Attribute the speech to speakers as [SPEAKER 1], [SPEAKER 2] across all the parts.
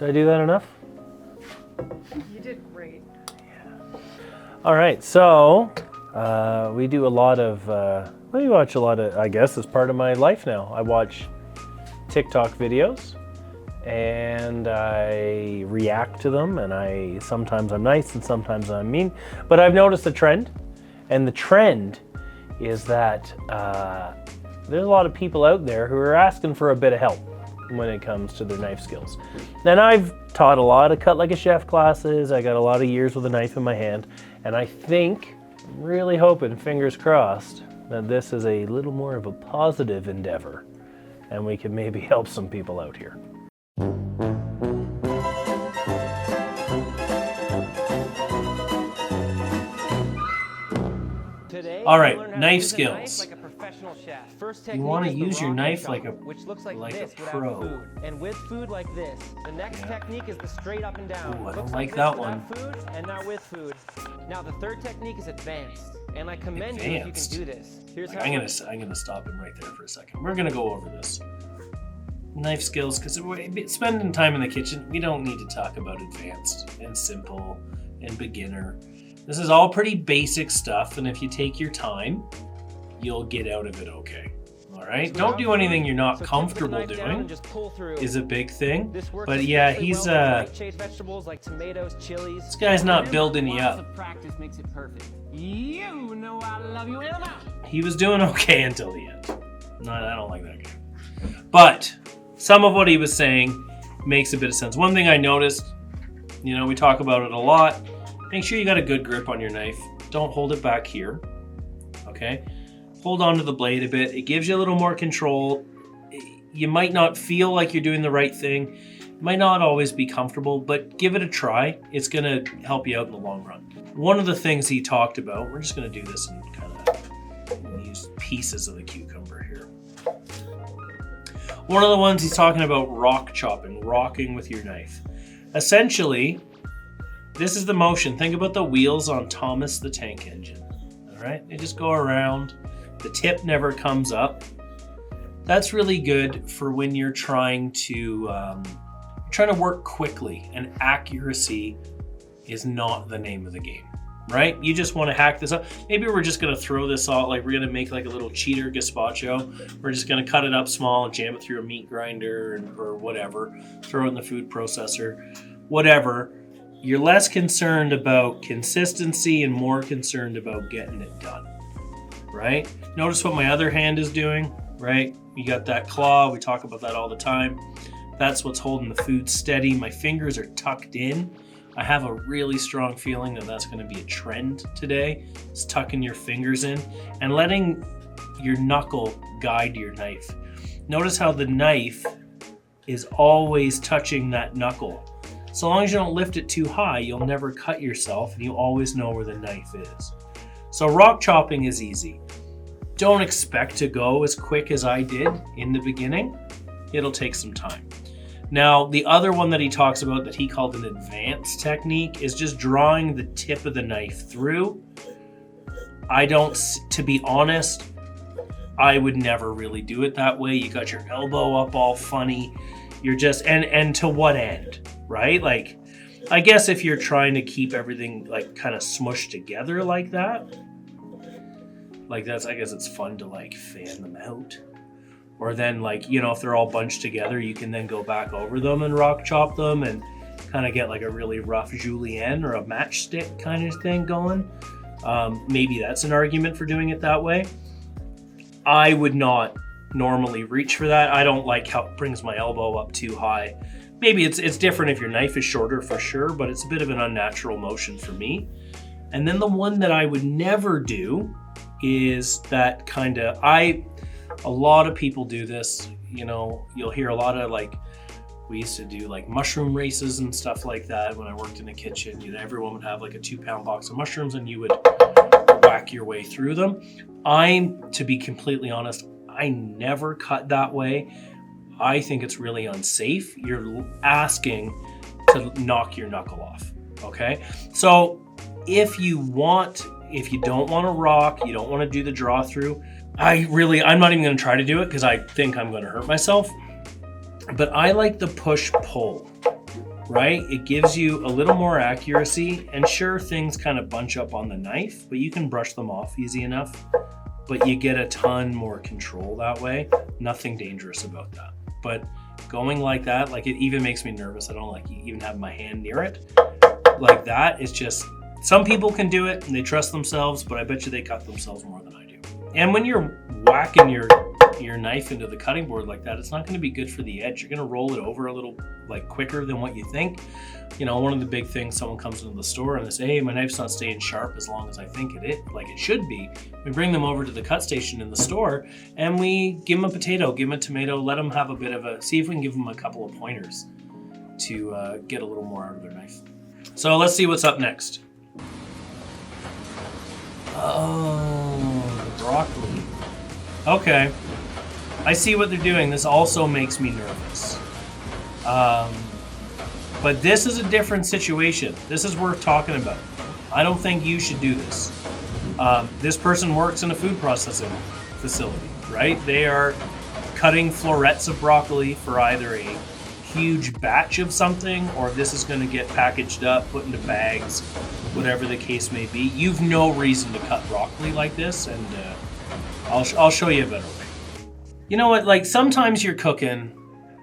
[SPEAKER 1] Did I do that enough?
[SPEAKER 2] You did great.
[SPEAKER 1] All right, so we do a lot of, we watch a lot of, I guess it's part of my life now. I watch TikTok videos and I react to them, and sometimes I'm nice and sometimes I'm mean, but I've noticed a trend, and the trend is that there's a lot of people out there who are asking for a bit of help when it comes to their knife skills. And I've taught a lot of cut like a chef classes. I got a lot of years with a knife in my hand, and I think, I'm really hoping, fingers crossed, that this is a little more of a positive endeavor and we can maybe help some people out here. All right, knife skills. You want to use your knife like a pro.
[SPEAKER 3] Food. And with food like this. The next technique is the straight up and down.
[SPEAKER 1] Ooh, I don't like that one.
[SPEAKER 3] Food and now with food. Now the third technique is advanced. And I commend you if you can do this. Here's how
[SPEAKER 1] I'm gonna stop him right there for a second. We're gonna go over this. Knife skills, because spending time in the kitchen, we don't need to talk about advanced and simple and beginner. This is all pretty basic stuff, and if you take your time, you'll get out of it okay. All right? Don't do anything you're not comfortable doing is a big thing. But yeah, he's
[SPEAKER 3] vegetables like tomatoes, chilies.
[SPEAKER 1] This guy's not building you up.
[SPEAKER 3] Practice makes it perfect. You know I love you, Emma.
[SPEAKER 1] He was doing okay until the end. No, I don't like that guy. But some of what he was saying makes a bit of sense. One thing I noticed, we talk about it a lot. Make sure you got a good grip on your knife. Don't hold it back here, okay? Hold on to the blade a bit. It gives you a little more control. You might not feel like you're doing the right thing. It might not always be comfortable, but give it a try. It's gonna help you out in the long run. One of the things he talked about, we're just gonna do this and kind of use pieces of the cucumber here. One of the ones he's talking about, rock chopping, rocking with your knife. Essentially, this is the motion. Think about the wheels on Thomas the Tank Engine. All right, they just go around. The tip never comes up. That's really good for when you're trying to work quickly, and accuracy is not the name of the game, right? You just want to hack this up. Maybe we're just going to throw this all, like we're going to make like a little cheater gazpacho. We're just going to cut it up small and jam it through a meat grinder or whatever. Throw it in the food processor, whatever. You're less concerned about consistency and more concerned about getting it done, right? Notice what my other hand is doing, right? You got that claw. We talk about that all the time. That's what's holding the food steady. My fingers are tucked in. I have a really strong feeling that that's going to be a trend today. It's tucking your fingers in and letting your knuckle guide your knife. Notice how the knife is always touching that knuckle. So long as you don't lift it too high, you'll never cut yourself, and you always know where the knife is. So rock chopping is easy. Don't expect to go as quick as I did in the beginning. It'll take some time. Now, the other one that he talks about that he called an advanced technique is just drawing the tip of the knife through. To be honest, I would never really do it that way. You got your elbow up all funny. You're just, and to what end, right? Like, I guess if you're trying to keep everything like kind of smushed together like that, I guess it's fun to like fan them out. Or then if they're all bunched together, you can then go back over them and rock chop them and kind of get like a really rough julienne or a matchstick kind of thing going. Maybe that's an argument for doing it that way. I would not normally reach for that. I don't like how it brings my elbow up too high. Maybe it's different if your knife is shorter for sure, but it's a bit of an unnatural motion for me. And then the one that I would never do is that kind of, a lot of people do this, you'll hear a lot of we used to do like mushroom races and stuff like that when I worked in the kitchen. Everyone would have like a 2-pound box of mushrooms and you would whack your way through them. To be completely honest, I never cut that way. I think it's really unsafe. You're asking to knock your knuckle off, okay? So if you don't want to rock, you don't want to do the draw through, I'm not even going to try to do it because I think I'm going to hurt myself. But I like the push-pull. right? It gives you a little more accuracy, and sure, things kind of bunch up on the knife, but you can brush them off easy enough, but you get a ton more control that way. Nothing dangerous about that. But going like that, like it even makes me nervous. I don't like even have my hand near it. Like that, it's just, some people can do it and they trust themselves, but I bet you they cut themselves more than I do. And when you're whacking your knife into the cutting board like that, it's not going to be good for the edge. You're going to roll it over a little like quicker than what you think. You know, one of the big things, someone comes into the store and they say, hey, my knife's not staying sharp as long as I think it should be. We bring them over to the cut station in the store and we give them a potato, give them a tomato, let them have a bit of see if we can give them a couple of pointers to get a little more out of their knife. So let's see what's up next. Oh, the broccoli. Okay. I see what they're doing. This also makes me nervous. But this is a different situation. This is worth talking about. I don't think you should do this. This person works in a food processing facility, right? They are cutting florets of broccoli for either a huge batch of something, or this is going to get packaged up, put into bags, whatever the case may be. You've no reason to cut broccoli like this, and I'll show you a better way. You know what, like sometimes you're cooking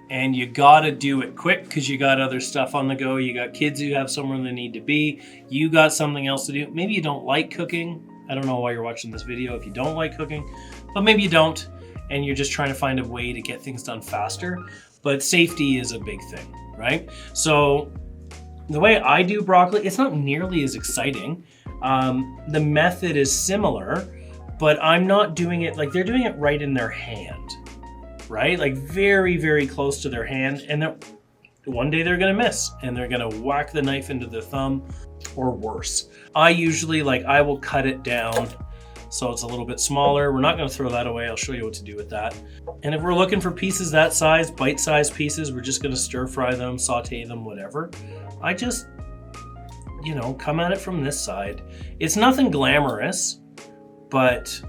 [SPEAKER 1] and you gotta do it quick because you got other stuff on the go. You got kids who have somewhere they need to be. You got something else to do. Maybe you don't like cooking. I don't know why you're watching this video if you don't like cooking, but maybe you don't and you're just trying to find a way to get things done faster. But safety is a big thing, right? So the way I do broccoli, it's not nearly as exciting. The method is similar, but I'm not doing it like they're doing it right in their hand, right? Like very, very close to their hand. And one day they're gonna miss and they're gonna whack the knife into their thumb or worse. I usually I will cut it down so it's a little bit smaller. We're not gonna throw that away. I'll show you what to do with that. And if we're looking for pieces that size, bite-sized pieces, we're just gonna stir fry them, saute them, whatever. I just, come at it from this side. It's nothing glamorous, but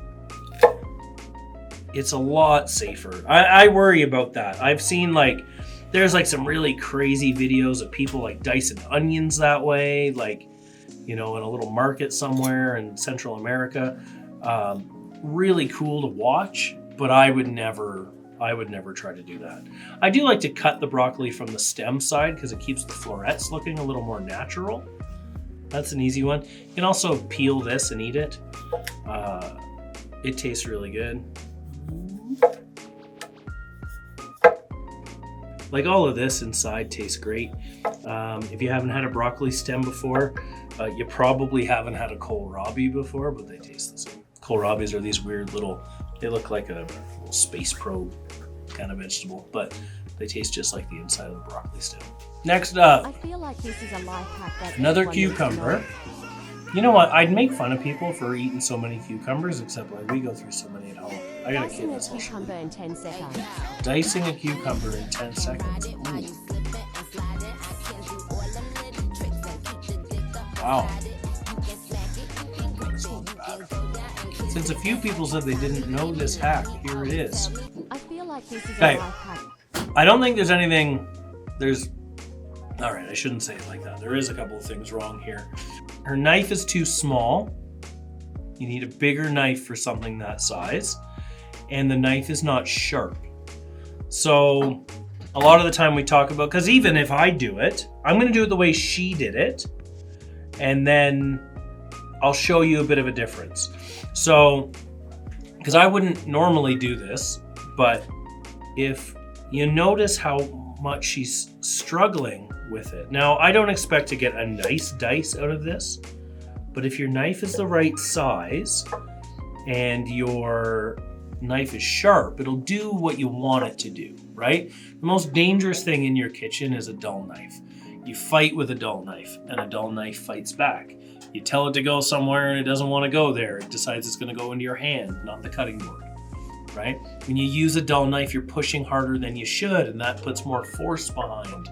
[SPEAKER 1] it's a lot safer. I worry about that. I've seen there's some really crazy videos of people dicing onions that way, in a little market somewhere in Central America. Really cool to watch, but I would never try to do that. I do like to cut the broccoli from the stem side because it keeps the florets looking a little more natural. That's an easy one. You can also peel this and eat it. It tastes really good. All of this inside tastes great. If you haven't had a broccoli stem before, you probably haven't had a kohlrabi before, but they taste the same. Kohlrabis are these weird they look like a little space probe kind of vegetable, but they taste just like the inside of the broccoli stem. Next up,
[SPEAKER 4] I feel like this is a life hack that
[SPEAKER 1] another cucumber. You know what? I'd make fun of people for eating so many cucumbers, except we go through so many at home. I got a kid that's all
[SPEAKER 4] cucumber in 10 seconds.
[SPEAKER 1] Dicing a cucumber in 10 seconds. Ooh. Wow. Since a few people said they didn't know this hack, here it is.
[SPEAKER 4] I feel like this is
[SPEAKER 1] Okay.
[SPEAKER 4] a life hack.
[SPEAKER 1] I don't think there's anything. All right, I shouldn't say it like that. There is a couple of things wrong here. Her knife is too small. You need a bigger knife for something that size. And the knife is not sharp. So a lot of the time we talk about, because even if I do it, I'm going to do it the way she did it. And then I'll show you a bit of a difference. So, because I wouldn't normally do this, but if you notice how much she's struggling with it. Now, I don't expect to get a nice dice out of this, but if your knife is the right size and your knife is sharp, it'll do what you want it to do, right? The most dangerous thing in your kitchen is a dull knife. You fight with a dull knife, and a dull knife fights back. You tell it to go somewhere and it doesn't want to go there. It decides it's going to go into your hand, not the cutting board, right? When you use a dull knife, you're pushing harder than you should, and that puts more force behind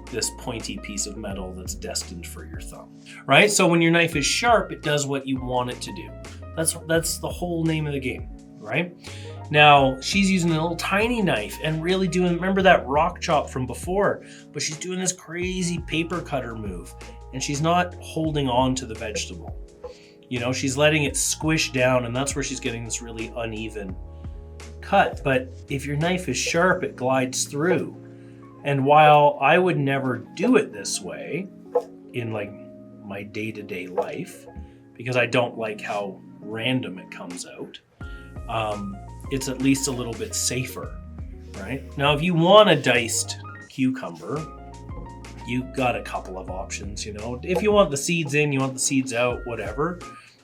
[SPEAKER 1] this pointy piece of metal that's destined for your thumb, right? So when your knife is sharp, it does what you want it to do. That's the whole name of the game, right? Now, she's using a little tiny knife and really doing, remember that rock chop from before, but she's doing this crazy paper cutter move, and she's not holding on to the vegetable. You know, she's letting it squish down, and that's where she's getting this really uneven cut. But if your knife is sharp, it glides through. And while I would never do it this way in like my day-to-day life, because I don't like how random it comes out, it's at least a little bit safer, right? Now, if you want a diced cucumber, you got a couple of options, you know. If you want the seeds in, you want the seeds out, whatever.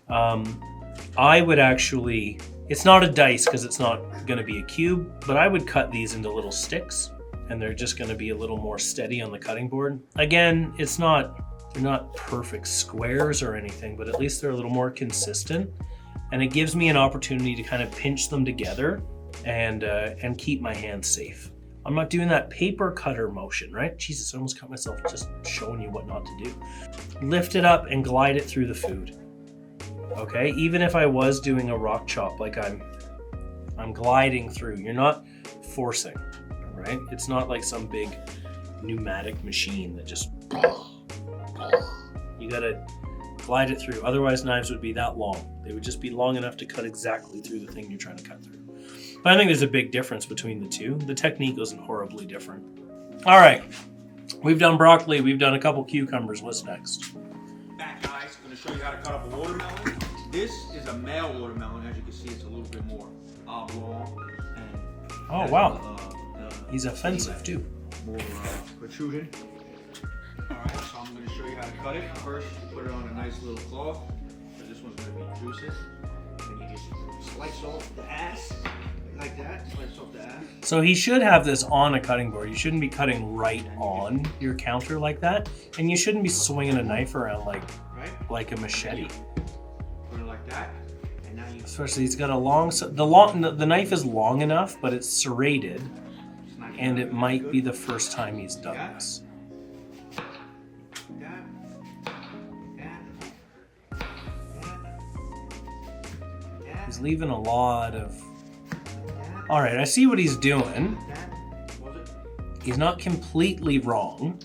[SPEAKER 1] I would actually, it's not a dice because it's not going to be a cube, but I would cut these into little sticks, and they're just going to be a little more steady on the cutting board. Again, they're not perfect squares or anything, but at least they're a little more consistent, and it gives me an opportunity to kind of pinch them together and keep my hands safe. I'm not doing that paper cutter motion, right? Jesus, I almost cut myself just showing you what not to do. Lift it up and glide it through the food. Okay, even if I was doing a rock chop, like I'm gliding through. You're not forcing, right? It's not like some big pneumatic machine that just, you gotta glide it through. Otherwise, knives would be that long. They would just be long enough to cut exactly through the thing you're trying to cut through. But I think there's a big difference between the two. The technique isn't horribly different. All right, we've done broccoli. We've done a couple cucumbers. What's next?
[SPEAKER 5] Back, guys. I'm going to show you how to cut up a watermelon. This is a male watermelon. As you can see, it's a little bit more oblong. And
[SPEAKER 1] Oh, wow. He's offensive, too.
[SPEAKER 5] More protrusion. Alright, so I'm going to show you how to cut it. First, you put it on a nice little cloth. So this one's going to be juicy. And you just slice off the ass. Like that, slice off the ass.
[SPEAKER 1] So he should have this on a cutting board. You shouldn't be cutting right on your counter like that. And you shouldn't be swinging a knife around like a machete.
[SPEAKER 5] Put it like that. And now you...
[SPEAKER 1] Especially he's got a the knife is long enough, but it's serrated. And it might be the first time he's done this. He's leaving a lot of... All right, I see what he's doing. He's not completely wrong,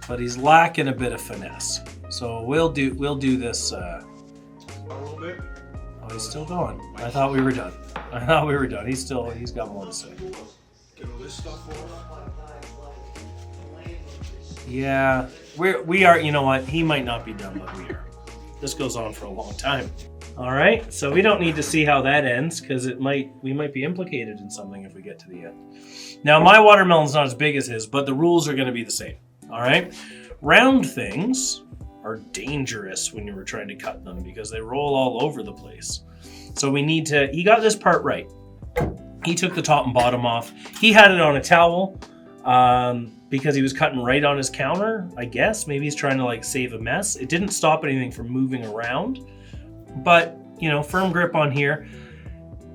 [SPEAKER 1] but he's lacking a bit of finesse. So we'll do this.
[SPEAKER 5] A little bit.
[SPEAKER 1] Oh, he's still going. I thought we were done. He's got more to say.
[SPEAKER 5] Get all this stuff off.
[SPEAKER 1] Yeah, we are. You know what? He might not be done, but we are. This goes on for a long time. All right, so we don't need to see how that ends because we might be implicated in something if we get to the end. Now, my watermelon's not as big as his, but the rules are going to be the same. All right, round things are dangerous when you were trying to cut them because they roll all over the place. So he got this part right. He took the top and bottom off. He had it on a towel because he was cutting right on his counter, I guess. Maybe he's trying to like save a mess. It didn't stop anything from moving around. But, you know, firm grip on here.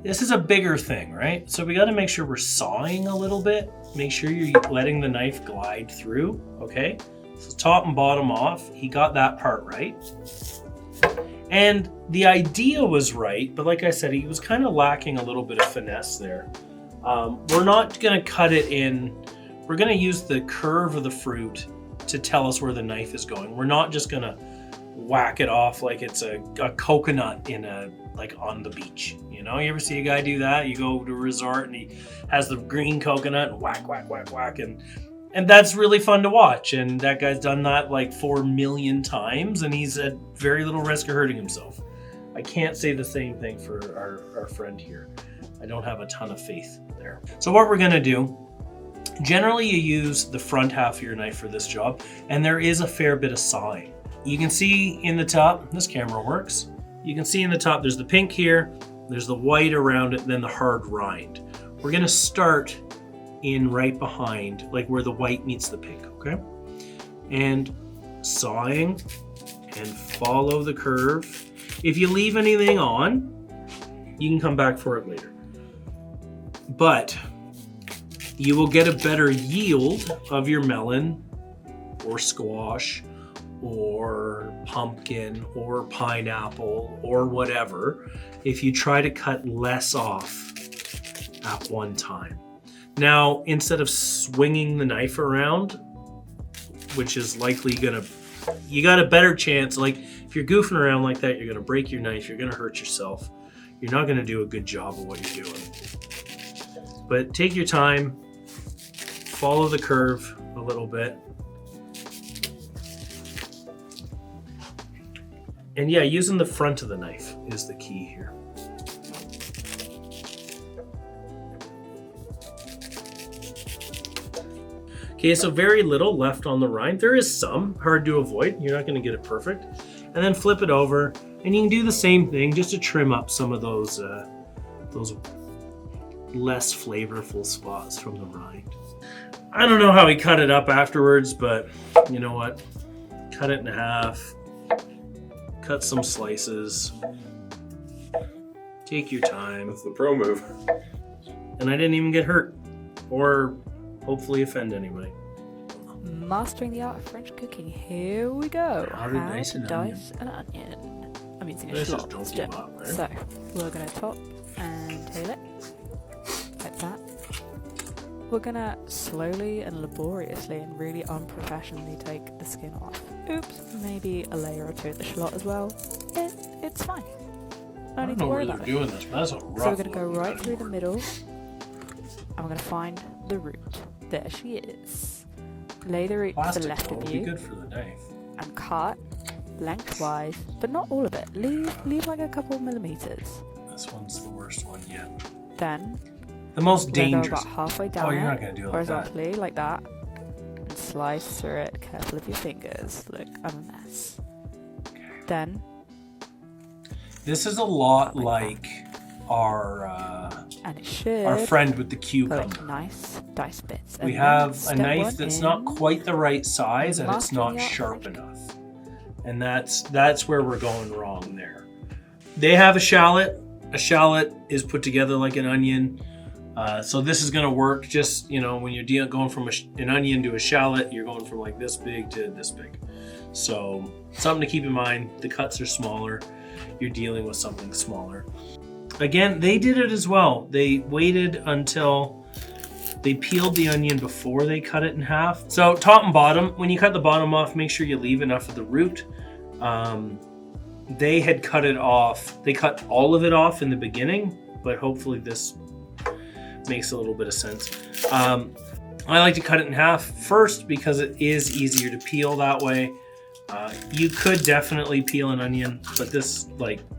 [SPEAKER 1] This is a bigger thing, right? So we got to make sure we're sawing a little bit. Make sure you're letting the knife glide through, okay? So top and bottom off. He got that part right. And the idea was right, but like I said, he was kind of lacking a little bit of finesse there. We're not going to cut it in. We're going to use the curve of the fruit to tell us where the knife is going. We're not just going to whack it off like it's a coconut on the beach. You know, you ever see a guy do that? You go to a resort and he has the green coconut and whack, whack, whack, whack. And that's really fun to watch. And that guy's done that like 4 million times and he's at very little risk of hurting himself. I can't say the same thing for our friend here. I don't have a ton of faith there. So what we're gonna do, generally you use the front half of your knife for this job, and there is a fair bit of sawing. You can see in the top, this camera works. You can see in the top, there's the pink here, there's the white around it, and then the hard rind. We're gonna start in right behind, like where the white meets the pink, okay? And sawing and follow the curve. If you leave anything on, you can come back for it later. But you will get a better yield of your melon or squash or pumpkin or pineapple or whatever if you try to cut less off at one time. Now, instead of swinging the knife around, which is likely you got a better chance, like if you're goofing around like that, you're gonna break your knife, you're gonna hurt yourself. You're not gonna do a good job of what you're doing. But take your time, follow the curve a little bit. And yeah, using the front of the knife is the key here. Okay, so very little left on the rind. There is some, hard to avoid. You're not gonna get it perfect. And then flip it over, and you can do the same thing just to trim up some of those less flavorful spots from the rind. I don't know how he cut it up afterwards, but you know what? Cut it in half. Cut some slices. Take your time.
[SPEAKER 6] That's the pro move.
[SPEAKER 1] And I didn't even get hurt. Or hopefully offend anybody.
[SPEAKER 2] Mastering the art of French cooking. Here we go.
[SPEAKER 1] How to dice an
[SPEAKER 2] dice an onion. I mean, it's
[SPEAKER 1] This
[SPEAKER 2] a
[SPEAKER 1] is
[SPEAKER 2] shallot
[SPEAKER 1] don't
[SPEAKER 2] still.
[SPEAKER 1] give up, right?
[SPEAKER 2] So, we're going to top and tail it. Like that. We're going to slowly and laboriously and really unprofessionally take the skin off. Oops, maybe a layer or two of the shallot as well. It's fine.
[SPEAKER 1] I
[SPEAKER 2] No need
[SPEAKER 1] don't
[SPEAKER 2] to
[SPEAKER 1] know
[SPEAKER 2] worry
[SPEAKER 1] where
[SPEAKER 2] about
[SPEAKER 1] they're
[SPEAKER 2] it.
[SPEAKER 1] doing this, but that's a rough.
[SPEAKER 2] So we're going to go
[SPEAKER 1] looking
[SPEAKER 2] right
[SPEAKER 1] cutting
[SPEAKER 2] through the
[SPEAKER 1] board.
[SPEAKER 2] middle. And we're going to find the root. There she is. Lay the root to the
[SPEAKER 1] Plastic
[SPEAKER 2] left
[SPEAKER 1] though
[SPEAKER 2] of
[SPEAKER 1] would be
[SPEAKER 2] you
[SPEAKER 1] good for the knife.
[SPEAKER 2] and cut lengthwise, but not all of it. Leave like a couple millimeters.
[SPEAKER 1] This one's the worst one yet.
[SPEAKER 2] Then
[SPEAKER 1] The most
[SPEAKER 2] we're going to go
[SPEAKER 1] dangerous.
[SPEAKER 2] about halfway down
[SPEAKER 1] Oh, you're
[SPEAKER 2] it,
[SPEAKER 1] not going to do it like that.
[SPEAKER 2] horizontally, like that. And slice through it. Careful of your fingers. Look, I'm a mess. Then
[SPEAKER 1] This is a lot like our
[SPEAKER 2] and it should
[SPEAKER 1] friend with the
[SPEAKER 2] go
[SPEAKER 1] cucumber.
[SPEAKER 2] into nice dice bits.
[SPEAKER 1] We
[SPEAKER 2] And
[SPEAKER 1] have
[SPEAKER 2] then
[SPEAKER 1] a
[SPEAKER 2] step
[SPEAKER 1] knife
[SPEAKER 2] one
[SPEAKER 1] that's
[SPEAKER 2] in.
[SPEAKER 1] not quite the right size and it's
[SPEAKER 2] Mastering
[SPEAKER 1] not
[SPEAKER 2] the art of
[SPEAKER 1] sharp
[SPEAKER 2] French
[SPEAKER 1] enough. And that's where we're going wrong there. They have a shallot. A shallot is put together like an onion. So this is gonna work just, when you're going from an onion to a shallot, you're going from like this big to this big. So something to keep in mind, the cuts are smaller. You're dealing with something smaller. Again, they did it as well. They waited until they peeled the onion before they cut it in half. So top and bottom, when you cut the bottom off, make sure you leave enough of the root. They had cut it off. They cut all of it off in the beginning, but hopefully this makes a little bit of sense. I like to cut it in half first because it is easier to peel that way. You could definitely peel an onion, but this,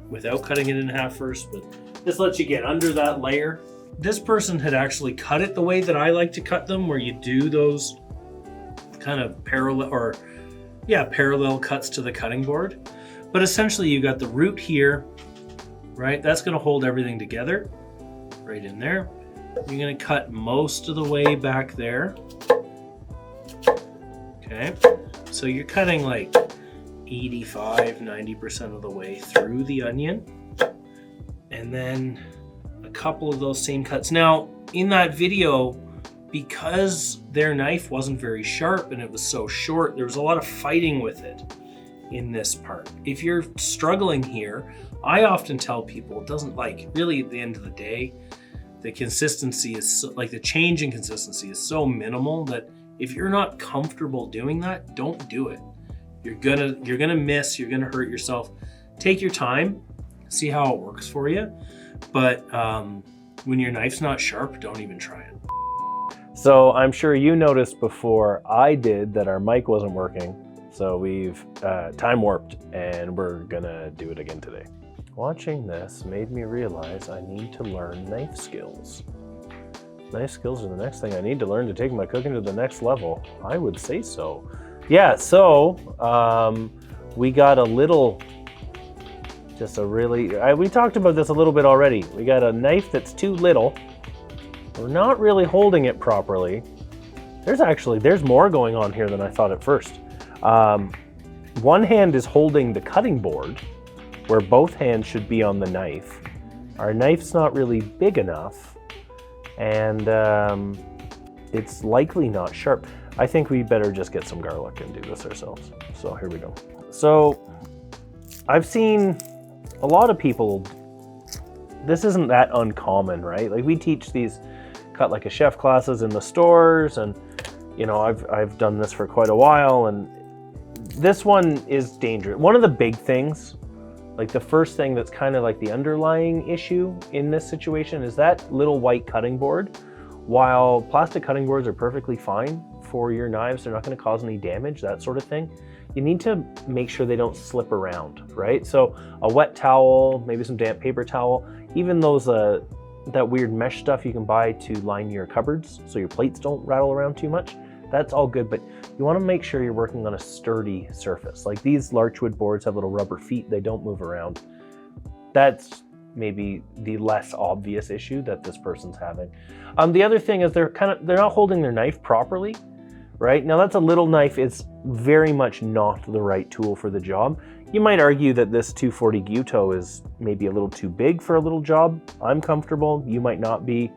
[SPEAKER 1] without cutting it in half first, but this lets you get under that layer. This person had actually cut it the way that I like to cut them, where you do those kind of parallel cuts to the cutting board. But essentially you got the root here, right? That's gonna hold everything together, right in there. You're gonna cut most of the way back there. Okay, so you're cutting like 85-90% of the way through the onion. And then a couple of those same cuts. Now, in that video, because their knife wasn't very sharp and it was so short, there was a lot of fighting with it in this part. If you're struggling here, I often tell people it doesn't, really at the end of the day, the consistency is the change in consistency is so minimal that if you're not comfortable doing that, don't do it. You're gonna miss, you're gonna hurt yourself. Take your time, see how it works for you. But when your knife's not sharp, don't even try it.
[SPEAKER 6] So I'm sure you noticed before I did that our mic wasn't working. So we've time warped and we're gonna do it again today. Watching this made me realize I need to learn knife skills. Knife skills are the next thing I need to learn to take my cooking to the next level. I would say so. Yeah, so we got we talked about this a little bit already. We got a knife that's too little. We're not really holding it properly. There's more going on here than I thought at first. One hand is holding the cutting board, where both hands should be on the knife. Our knife's not really big enough, and it's likely not sharp. I think we better just get some garlic and do this ourselves. So here we go. So I've seen a lot of people this isn't that uncommon, right? Like we teach these cut like a chef classes in the stores, and you know, I've done this for quite a while, and this one is dangerous. One of the big things, like the first thing that's kind of like the underlying issue in this situation is that little white cutting board. While plastic cutting boards are perfectly fine for your knives, they're not going to cause any damage, that sort of thing. You need to make sure they don't slip around, right? So a wet towel, maybe some damp paper towel, even those that weird mesh stuff you can buy to line your cupboards so your plates don't rattle around too much. That's all good, but you want to make sure you're working on a sturdy surface. Like these larchwood boards have little rubber feet, they don't move around. That's maybe the less obvious issue that this person's having. The other thing is they're not holding their knife properly, right? Now that's a little knife, it's very much not the right tool for the job. You might argue that this 240 Gyuto is maybe a little too big for a little job. I'm comfortable, you might not be.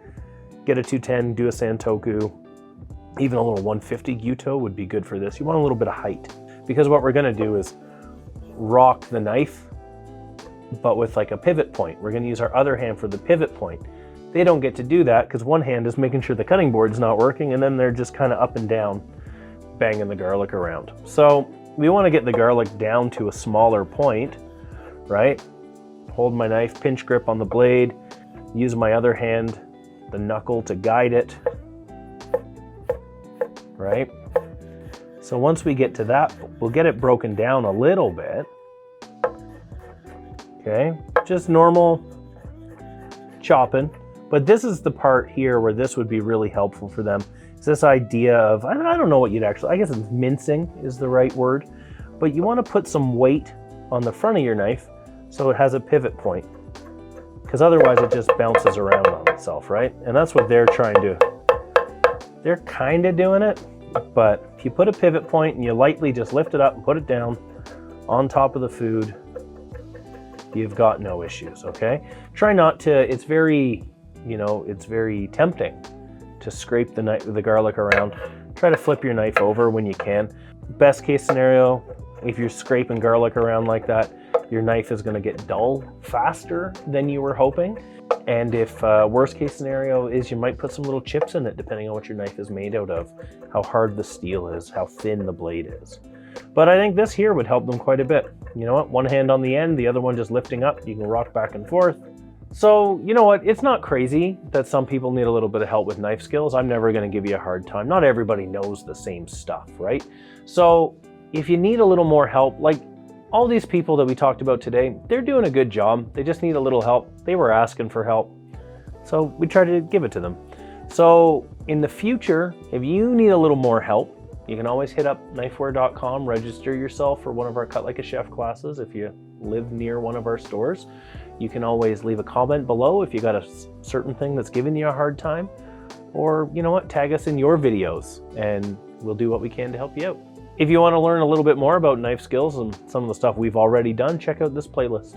[SPEAKER 6] Get a 210, do a Santoku. Even a little 150 Gyuto would be good for this. You want a little bit of height, because what we're gonna do is rock the knife, but with like a pivot point. We're gonna use our other hand for the pivot point. They don't get to do that because one hand is making sure the cutting board's not working, and then they're just kind of up and down, banging the garlic around. So we wanna get the garlic down to a smaller point, right? Hold my knife, pinch grip on the blade, use my other hand, the knuckle to guide it, right? So once we get to that, we'll get it broken down a little bit. Okay, just normal chopping. But this is the part here where this would be really helpful for them. It's this idea of, I don't know what you'd actually, I guess it's mincing is the right word, but you want to put some weight on the front of your knife so it has a pivot point, because otherwise it just bounces around on itself, right? And that's what they're trying to, they're kind of doing it, but if you put a pivot point and you lightly just lift it up and put it down on top of the food, you've got no issues, okay? Try not to, it's very, you know, it's very tempting to scrape the garlic around. Try to flip your knife over when you can. Best case scenario, if you're scraping garlic around like that, your knife is gonna get dull faster than you were hoping. And if worst case scenario is you might put some little chips in it, depending on what your knife is made out of, how hard the steel is, how thin the blade is. But I think this here would help them quite a bit. You know what, one hand on the end, the other one just lifting up, you can rock back and forth. So, you know what, it's not crazy that some people need a little bit of help with knife skills. I'm never gonna give you a hard time. Not everybody knows the same stuff, right? So if you need a little more help, like all these people that we talked about today, they're doing a good job. They just need a little help. They were asking for help, so we try to give it to them. So in the future, if you need a little more help, you can always hit up knifewear.com, register yourself for one of our Cut Like a Chef classes if you live near one of our stores. You can always leave a comment below if you got a certain thing that's giving you a hard time, or you know what, tag us in your videos and we'll do what we can to help you out. If you want to learn a little bit more about knife skills and some of the stuff we've already done, check out this playlist.